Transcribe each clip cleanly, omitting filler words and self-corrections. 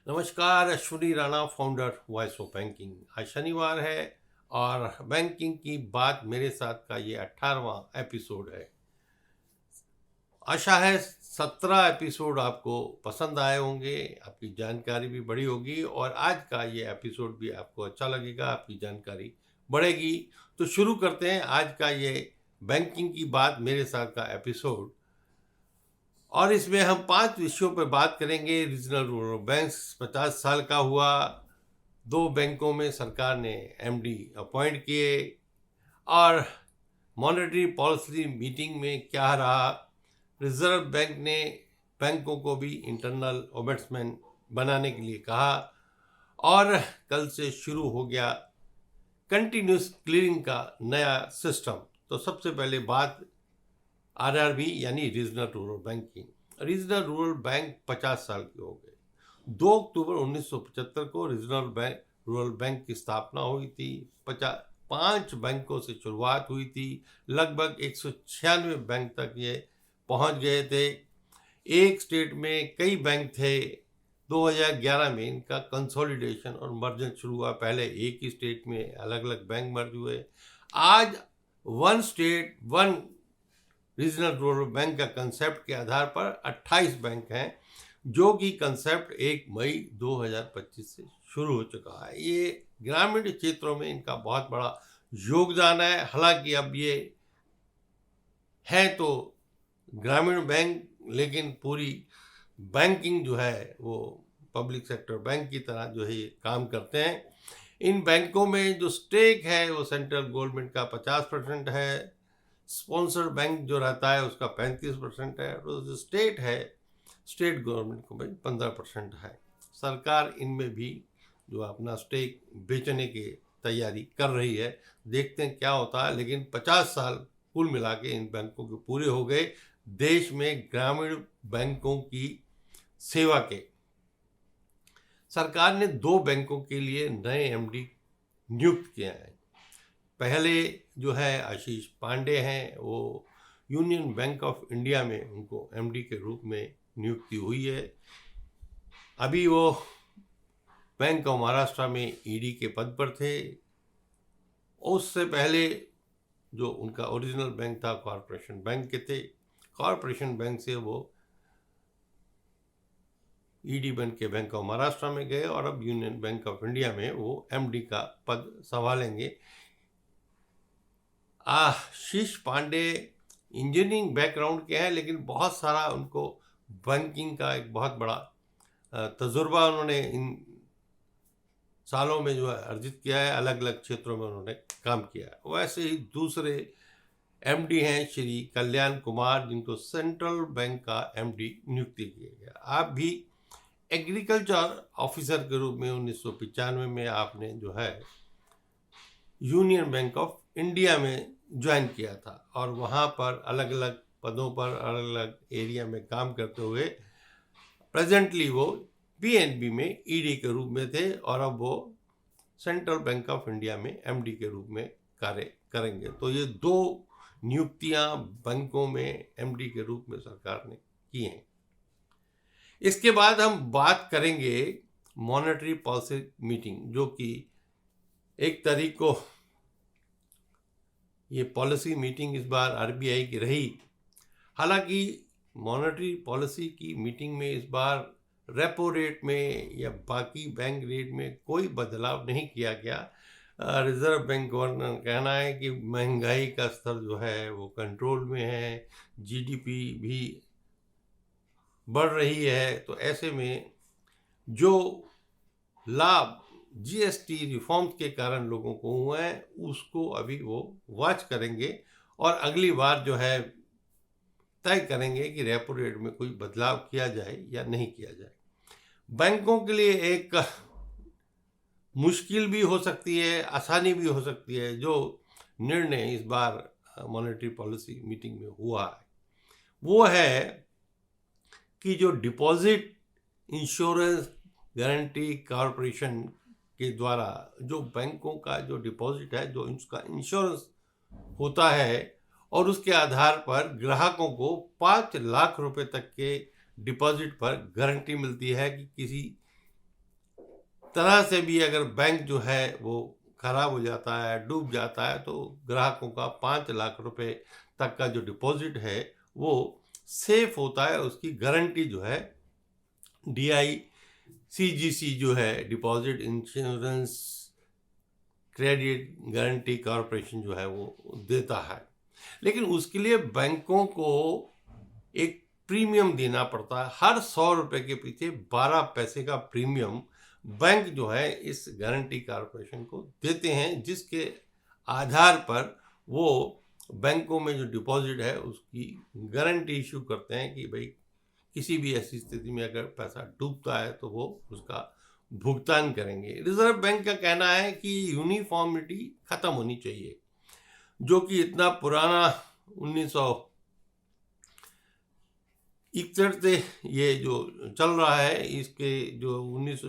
नमस्कार, Ashwini Rana, founder voice of banking. आज शनिवार है और बैंकिंग की बात मेरे साथ का ये 18वां एपिसोड है। आशा है 17 एपिसोड आपको पसंद आए होंगे, आपकी जानकारी भी बढ़ी होगी और आज का ये एपिसोड भी आपको अच्छा लगेगा, आपकी जानकारी बढ़ेगी। तो शुरू करते हैं आज का ये बैंकिंग की बात मेरे साथ का एपिसोड। और इसमें हम 5 विषयों पर बात करेंगे। रीजनल रूरल बैंक्स 50 साल का हुआ, 2 बैंकों में सरकार ने एमडी अपॉइंट किए और मॉनेटरी पॉलिसी मीटिंग में क्या रहा। रिजर्व बैंक ने बैंकों को भी इंटरनल ओबड्समैन बनाने के लिए कहा और कल से शुरू हो गया कंटिन्यूस क्लियरिंग का नया सिस्टम। तो सबसे पहले बात आरआरबी यानी रीजनल रूरल बैंक की। रीजनल रूरल बैंक 50 साल के हो गए। 2 अक्टूबर 1975 को रूरल बैंक की स्थापना हुई थी। 5 बैंकों से शुरुआत हुई थी, लगभग 196 बैंक तक ये पहुंच गए थे। एक स्टेट में कई बैंक थे। 2011 में इनका कंसोलिडेशन और मर्जन शुरू हुआ। पहले एक ही स्टेट में अलग अलग बैंक मर्ज हुए। आज one state one regional rural bank का कंसेप्ट के आधार पर 28 बैंक हैं, जो कि कंसेप्ट 1 मई 2025 से शुरू हो चुका है। ये ग्रामीण क्षेत्रों में इनका बहुत बड़ा योगदान है। हालांकि अब ये है तो ग्रामीण बैंक, लेकिन पूरी बैंकिंग जो है वो पब्लिक सेक्टर बैंक की तरह जो है ये काम करते हैं। इन बैंकों में जो स्टेक है वो सेंट्रल गवर्नमेंट का 50% है। स्पॉन्सर्ड बैंक जो रहता है उसका 35% है। और जो स्टेट है, स्टेट गवर्नमेंट को भाई 15% है। सरकार इनमें भी जो अपना स्टेक बेचने की तैयारी कर रही है। देखते हैं क्या होता है। लेकिन 50 साल कुल मिला के इन बैंकों के पूरे हो गए देश में ग्रामीण बैंकों की सेवा के। सरकार ने 2 बैंकों के लिए नए एमडी नियुक्त किए हैं। पहले जो है आशीष पांडे हैं, वो यूनियन बैंक ऑफ इंडिया में उनको एमडी के रूप में नियुक्ति हुई है। अभी वो बैंक ऑफ महाराष्ट्र में ईडी के पद पर थे। उससे पहले जो उनका ओरिजिनल बैंक था कॉरपोरेशन बैंक के थे। कॉरपोरेशन बैंक से वो ईडी बन के बैंक ऑफ महाराष्ट्र में गए और अब यूनियन बैंक ऑफ इंडिया में वो एमडी का पद संभालेंगे। आशीष पांडे इंजीनियरिंग बैकग्राउंड के हैं, लेकिन बहुत सारा उनको बैंकिंग का एक बहुत बड़ा तजुर्बा उन्होंने इन सालों में जो है अर्जित किया है। अलग अलग क्षेत्रों में उन्होंने काम किया है। वैसे ही दूसरे एमडी हैं श्री कल्याण कुमार, जिनको सेंट्रल बैंक का एमडी नियुक्ति किया गया। आप भी एग्रीकल्चर ऑफिसर के रूप में 1995 में आपने जो है यूनियन बैंक ऑफ इंडिया में ज्वाइन किया था और वहाँ पर अलग अलग पदों पर अलग अलग एरिया में काम करते हुए प्रेजेंटली वो पीएनबी में ईडी के रूप में थे और अब वो सेंट्रल बैंक ऑफ इंडिया में एमडी के रूप में कार्य करेंगे। तो ये 2 नियुक्तियां बैंकों में एमडी के रूप में सरकार ने की हैं। इसके बाद हम बात करेंगे मॉनेटरी पॉलिसी मीटिंग, जो कि 1 तारीख को ये पॉलिसी मीटिंग इस बार आरबीआई की रही। हालांकि मॉनेटरी पॉलिसी की मीटिंग में इस बार रेपो रेट में या बाकी बैंक रेट में कोई बदलाव नहीं किया गया। रिजर्व बैंक गवर्नर का कहना है कि महंगाई का स्तर जो है वो कंट्रोल में है, जीडीपी भी बढ़ रही है। तो ऐसे में जो लाभ जीएसटी रिफॉर्म्स के कारण लोगों को हुआ है उसको अभी वो वॉच करेंगे और अगली बार जो है तय करेंगे कि रेपो रेट में कोई बदलाव किया जाए या नहीं किया जाए। बैंकों के लिए एक मुश्किल भी हो सकती है, आसानी भी हो सकती है जो निर्णय इस बार मॉनेटरी पॉलिसी मीटिंग में हुआ है, वो है कि जो डिपॉजिट इंश्योरेंस गारंटी कॉरपोरेशन के द्वारा जो बैंकों का जो डिपॉजिट है, जो उसका इंश्योरेंस होता है और उसके आधार पर ग्राहकों को 5 लाख रुपए तक के डिपॉजिट पर गारंटी मिलती है कि किसी तरह से भी अगर बैंक जो है वो खराब हो जाता है, डूब जाता है, तो ग्राहकों का 5 लाख रुपए तक का जो डिपॉजिट है वो सेफ होता है। उसकी गारंटी जो है DICGC जो है, deposit insurance credit guarantee corporation जो है वो देता है। लेकिन उसके लिए बैंकों को एक प्रीमियम देना पड़ता है। हर 100 रुपए के पीछे 12 पैसे का प्रीमियम बैंक जो है इस गारंटी कॉरपोरेशन को देते हैं, जिसके आधार पर वो बैंकों में जो डिपॉजिट है उसकी गारंटी इशू करते हैं कि भाई किसी भी ऐसी स्थिति में अगर पैसा डूबता है तो वो उसका भुगतान करेंगे। रिजर्व बैंक का कहना है कि यूनिफॉर्मिटी खत्म होनी चाहिए, जो कि इतना पुराना 1961 से ये जो चल रहा है, इसके जो 1900,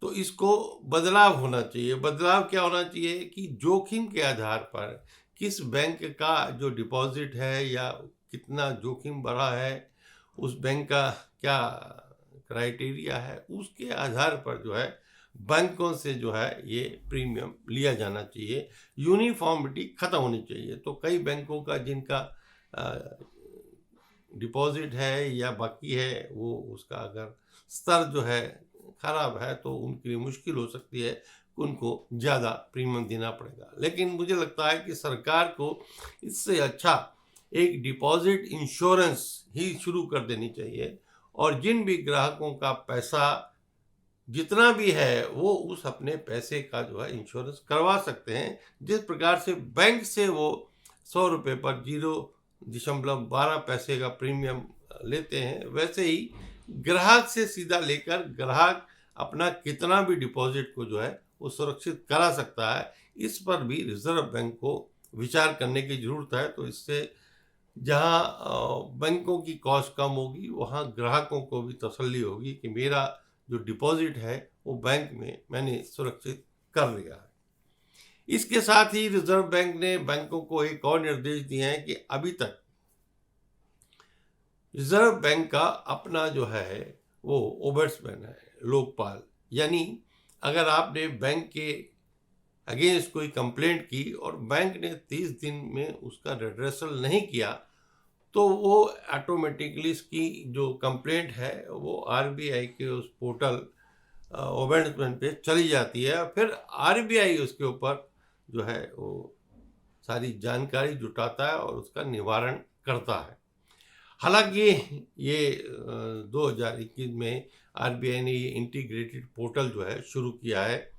तो इसको बदलाव होना चाहिए। बदलाव क्या होना चाहिए कि जोखिम के आधार पर किस बैंक का जो डिपॉजिट है या कितना जोखिम बढ़ा है, उस बैंक का क्या क्राइटेरिया है, उसके आधार पर जो है बैंकों से जो है ये प्रीमियम लिया जाना चाहिए। यूनिफॉर्मिटी खत्म होनी चाहिए। तो कई बैंकों का जिनका डिपॉजिट है या बाकी है, वो उसका अगर स्तर जो है खराब है तो उनके लिए मुश्किल हो सकती है, उनको ज़्यादा प्रीमियम देना पड़ेगा। लेकिन मुझे लगता है कि सरकार को इससे अच्छा एक डिपॉजिट इंश्योरेंस ही शुरू कर देनी चाहिए, और जिन भी ग्राहकों का पैसा जितना भी है वो उस अपने पैसे का जो है इंश्योरेंस करवा सकते हैं। जिस प्रकार से बैंक से वो 100 रुपये पर 0.12 पैसे का प्रीमियम लेते हैं, वैसे ही ग्राहक से सीधा लेकर ग्राहक अपना कितना भी डिपॉजिट को जो है वो सुरक्षित करा सकता है। इस पर भी रिजर्व बैंक को विचार करने की ज़रूरत है। तो इससे जहां बैंकों की कॉस्ट कम होगी, वहां ग्राहकों को भी तसल्ली होगी कि मेरा जो डिपॉजिट है वो बैंक में मैंने सुरक्षित कर लिया है। इसके साथ ही रिजर्व बैंक ने बैंकों को एक और निर्देश दिए हैं कि अभी तक रिजर्व बैंक का अपना जो है वो ओम्बड्समैन है, लोकपाल। यानी अगर आपने बैंक के अगेंस्ट कोई कंप्लेंट की और बैंक ने 30 दिन में उसका रिड्रेसल नहीं किया, तो वो ऑटोमेटिकली इसकी जो कंप्लेंट है वो RBI के उस पोर्टल ओम्बड्समैन पे चली जाती है। फिर RBI उसके ऊपर जो है वो सारी जानकारी जुटाता है और उसका निवारण करता है। हालांकि ये 2021 में RBI ने ये इंटीग्रेटेड पोर्टल जो है शुरू किया है।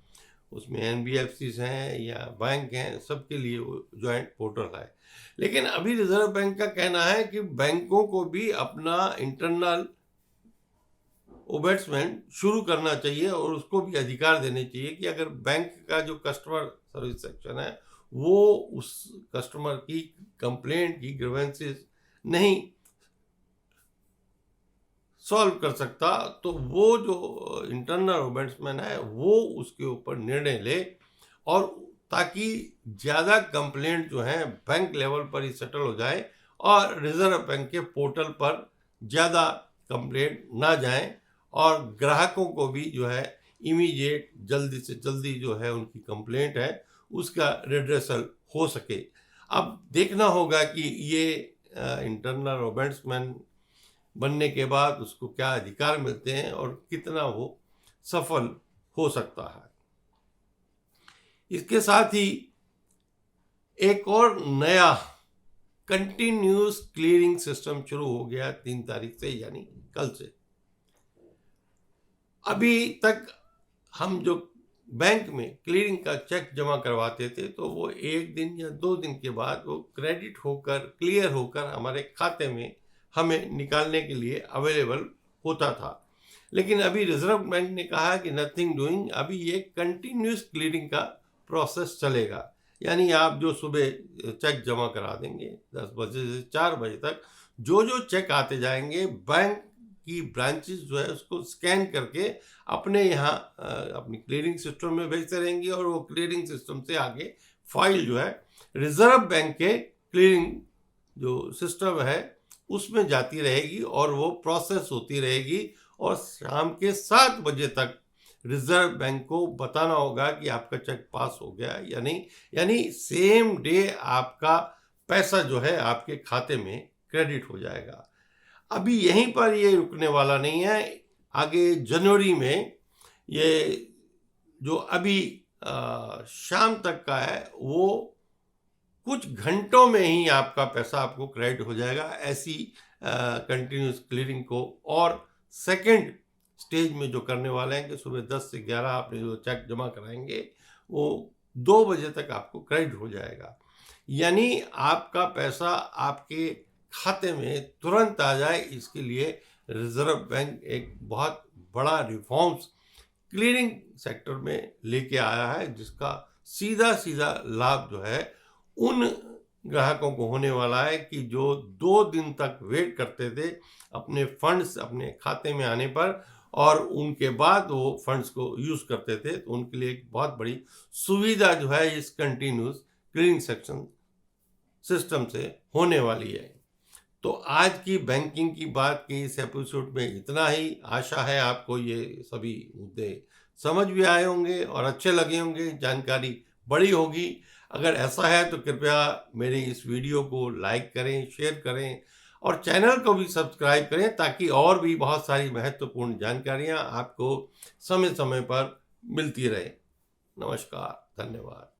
उसमें NBFCs हैं या बैंक हैं, सबके लिए वो जॉइंट पोर्टल है। लेकिन अभी रिजर्व बैंक का कहना है कि बैंकों को भी अपना इंटरनल ओम्बड्समैन शुरू करना चाहिए और उसको भी अधिकार देने चाहिए कि अगर बैंक का जो कस्टमर सर्विस सेक्शन है वो उस कस्टमर की कंप्लेंट की ग्रीवेंसेस नहीं सॉल्व कर सकता, तो वो जो इंटरनल ओम्बड्समैन है वो उसके ऊपर निर्णय ले, और ताकि ज़्यादा कंप्लेंट जो हैं बैंक लेवल पर ही सेटल हो जाए और रिजर्व बैंक के पोर्टल पर ज़्यादा कंप्लेंट ना जाएं, और ग्राहकों को भी जो है इमीडिएट जल्दी से जल्दी जो है उनकी कंप्लेंट है उसका रिड्रेसल हो सके। अब देखना होगा कि ये इंटरनल ओम्बड्समैन बनने के बाद उसको क्या अधिकार मिलते हैं और कितना वो सफल हो सकता है। इसके साथ ही एक और नया कंटिन्यूस क्लियरिंग सिस्टम शुरू हो गया 3 तारीख से, यानी कल से। अभी तक हम जो बैंक में क्लियरिंग का चेक जमा करवाते थे तो वो 1 दिन या 2 दिन के बाद वो क्रेडिट होकर क्लियर होकर हमारे खाते में हमें निकालने के लिए अवेलेबल होता था। लेकिन अभी रिजर्व बैंक ने कहा कि नथिंग डूइंग, अभी ये कंटिन्यूस क्लियरिंग का प्रोसेस चलेगा। यानी आप जो सुबह चेक जमा करा देंगे 10 बजे से 4 बजे तक, जो चेक आते जाएंगे बैंक की ब्रांचेस जो है उसको स्कैन करके अपने यहाँ अपनी क्लियरिंग सिस्टम में भेजते रहेंगी, और वो क्लियरिंग सिस्टम से आगे फाइल जो है रिजर्व बैंक के क्लियरिंग जो सिस्टम है उसमें जाती रहेगी और वो प्रोसेस होती रहेगी, और शाम के 7 बजे तक रिजर्व बैंक को बताना होगा कि आपका चेक पास हो गया या नहीं, यानी सेम डे आपका पैसा जो है आपके खाते में क्रेडिट हो जाएगा। अभी यहीं पर ये रुकने वाला नहीं है, आगे जनवरी में ये जो अभी शाम तक का है वो कुछ घंटों में ही आपका पैसा आपको क्रेडिट हो जाएगा, ऐसी कंटिन्यूस क्लियरिंग को। और सेकंड स्टेज में जो करने वाले हैं कि सुबह 10 से 11 आपने जो चेक जमा कराएंगे वो 2 बजे तक आपको क्रेडिट हो जाएगा, यानी आपका पैसा आपके खाते में तुरंत आ जाए। इसके लिए रिजर्व बैंक एक बहुत बड़ा रिफॉर्म्स क्लियरिंग सेक्टर में लेके आया है, जिसका सीधा सीधा लाभ जो है उन ग्राहकों को होने वाला है कि जो 2 दिन तक वेट करते थे अपने फंड्स अपने खाते में आने पर, और उनके बाद वो फंड्स को यूज करते थे, तो उनके लिए एक बहुत बड़ी सुविधा जो है इस कंटिन्यूस क्लियरिंग सेक्शन सिस्टम से होने वाली है। तो आज की बैंकिंग की बात की इस एपिसोड में इतना ही। आशा है आपको ये सभी मुद्दे समझ भी आए होंगे और अच्छे लगे होंगे, जानकारी बड़ी होगी। अगर ऐसा है तो कृपया मेरे इस वीडियो को लाइक करें, शेयर करें और चैनल को भी सब्सक्राइब करें, ताकि और भी बहुत सारी महत्वपूर्ण जानकारियां आपको समय समय पर मिलती रहे। नमस्कार, धन्यवाद।